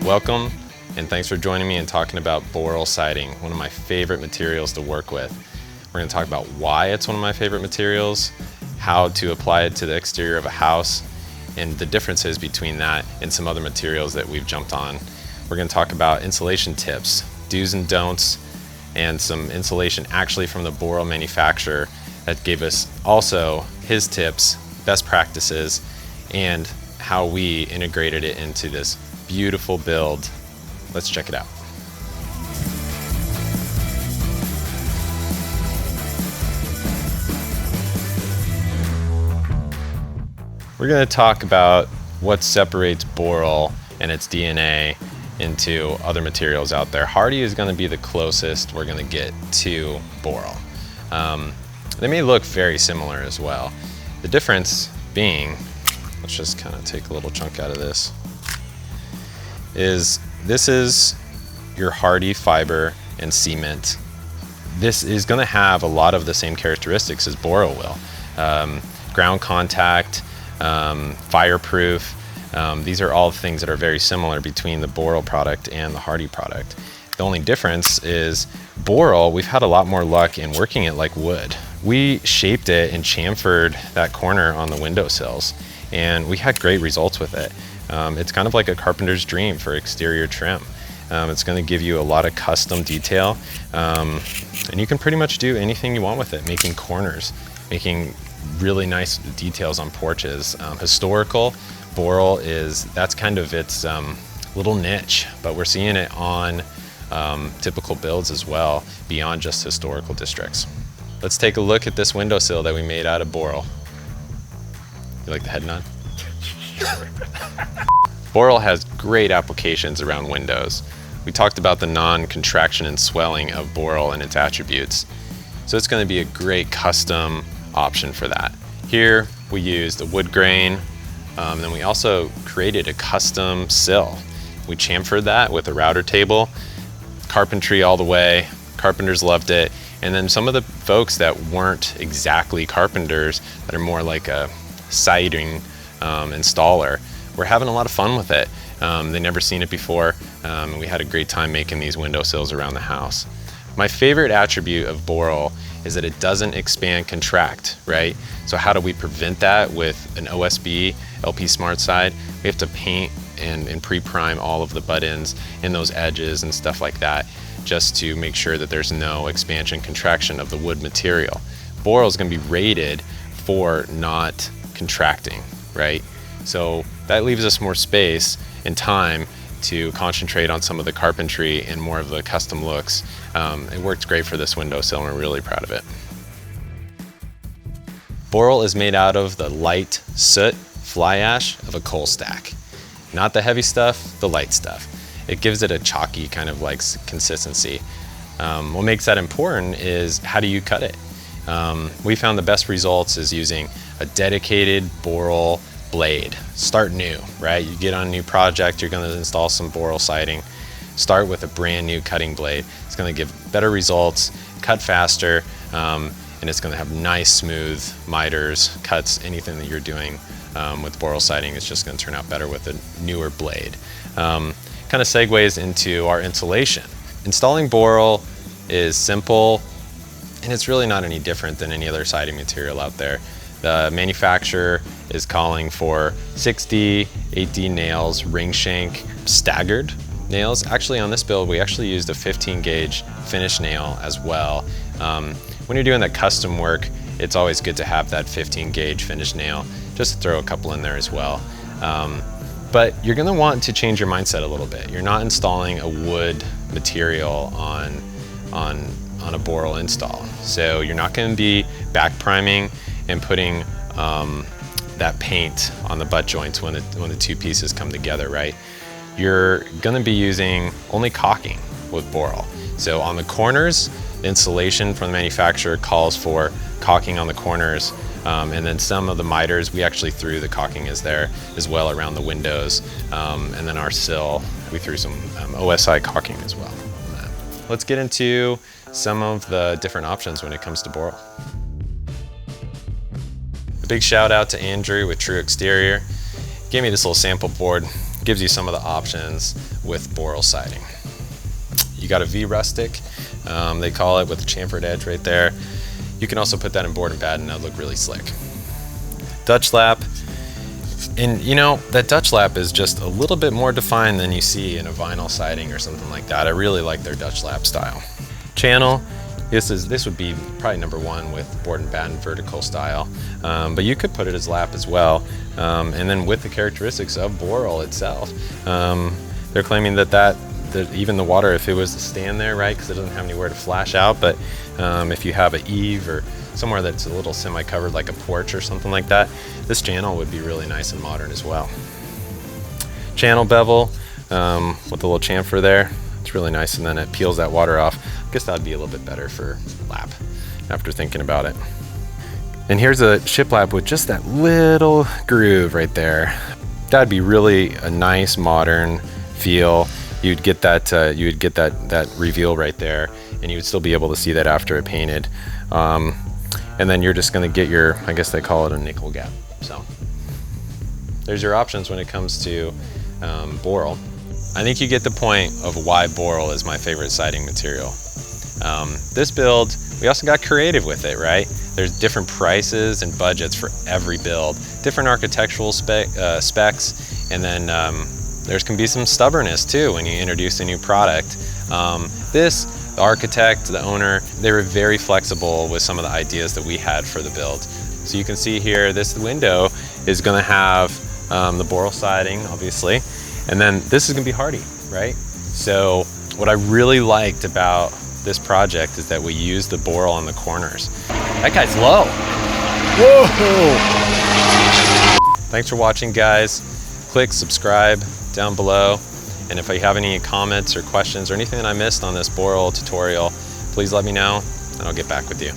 Welcome, and thanks for joining me and talking about Boral siding, one of my favorite materials to work with. We're going to talk about why it's one of my favorite materials, how to apply it to the exterior of a house, and the differences between that and some other materials that we've jumped on. We're going to talk about insulation tips, do's and don'ts, and some insulation actually from the Boral manufacturer that gave us also his tips, best practices, and how we integrated it into this beautiful build. Let's check it out. We're going to talk about what separates Boral and its DNA into other materials out there. Hardy is going to be the closest we're going to get to Boral. They may look very similar as well. The difference being, let's just kind of take a little chunk out of this, is this is your Hardy fiber and cement. This is going to have a lot of the same characteristics as Boral will. Ground contact, fireproof. These are all things that are very similar between the Boral product and the Hardy product. The only difference is Boral, we've had a lot more luck in working it like wood. We shaped it and chamfered that corner on the windowsills, and we had great results with it. It's kind of like a carpenter's dream for exterior trim. It's going to give you a lot of custom detail, and you can pretty much do anything you want with it, making corners, making really nice details on porches. Historical, Boral that's kind of its little niche, but we're seeing it on typical builds as well, beyond just historical districts. Let's take a look at this windowsill that we made out of Boral. You like the head nod? Boral has great applications around windows. We talked about the non-contraction and swelling of Boral and its attributes. So it's going to be a great custom option for that. Here we used a wood grain, and then we also created a custom sill. We chamfered that with a router table, carpentry all the way. Carpenters loved it. And then some of the folks that weren't exactly carpenters, that are more like a siding installer, we're having a lot of fun with it. They'd never seen it before, and we had a great time making these windowsills around the house. My favorite attribute of Boral is that it doesn't expand, contract, right? So how do we prevent that with an OSB LP Smart side? We have to paint and pre-prime all of the butt-ins and those edges and stuff like that, just to make sure that there's no expansion, contraction of the wood material. Boral is going to be rated for not contracting, right? So that leaves us more space and time to concentrate on some of the carpentry and more of the custom looks. It worked great for this windowsill, and we're really proud of it. Boral is made out of the light soot fly ash of a coal stack. Not the heavy stuff, the light stuff. It gives it a chalky kind of like consistency. What makes that important is how do you cut it? We found the best results is using a dedicated Boral blade. Start new, right? You get on a new project, you're going to install some Boral siding. Start with a brand new cutting blade. It's going to give better results, cut faster, and it's going to have nice, smooth miters, cuts, anything that you're doing with Boral siding is just going to turn out better with a newer blade. Kind of segues into our insulation. Installing Boral is simple, and it's really not any different than any other siding material out there. The manufacturer is calling for 6D, 8D nails, ring shank, staggered nails. Actually, on this build, we actually used a 15 gauge finish nail as well. When you're doing that custom work, it's always good to have that 15 gauge finish nail, just to throw a couple in there as well. But you're gonna want to change your mindset a little bit. You're not installing a wood material on a Boral install. So you're not gonna be back priming and putting that paint on the butt joints when the two pieces come together, right? You're gonna be using only caulking with Boral. So on the corners, the insulation from the manufacturer calls for caulking on the corners, and then some of the miters, we actually threw the caulking is there as well around the windows, and then our sill, we threw some OSI caulking as well. Let's get into some of the different options when it comes to Boral. Big shout out to Andrew with TruExterior. Gave me this little sample board, gives you some of the options with Boral siding. You got a V rustic, they call it, with a chamfered edge right there. You can also put that in board and batten and that'll look really slick. Dutch lap, and you know, that Dutch lap is just a little bit more defined than you see in a vinyl siding or something like that. I really like their Dutch lap style. Channel, this would be probably number one with board and batten vertical style, but you could put it as lap as well. And then with the characteristics of Boral itself, they're claiming that even the water, if it was to stand there, right, because it doesn't have anywhere to flash out, but if you have an eave or somewhere that's a little semi-covered, like a porch or something like that, this channel would be really nice and modern as well. Channel bevel with a little chamfer there, it's really nice, and then it peels that water off. I guess that would be a little bit better for lap after thinking about it. And here's a shiplap with just that little groove right there. That'd be really a nice modern feel. You'd get that reveal right there, and you would still be able to see that after it painted. And then you're just going to get your, I guess they call it a nickel gap. So there's your options when it comes to Boral. I think you get the point of why Boral is my favorite siding material. This build, we also got creative with it, right? There's different prices and budgets for every build, different architectural specs, and then there can be some stubbornness too when you introduce a new product. The architect, the owner, they were very flexible with some of the ideas that we had for the build. So you can see here, this window is gonna have the Boral siding, obviously, and then this is gonna be hardy, right? So what I really liked about this project is that we used the Boral on the corners. That guy's low. Whoa! Thanks for watching, guys. Click subscribe down below. And if you have any comments or questions or anything that I missed on this Boral tutorial, please let me know and I'll get back with you.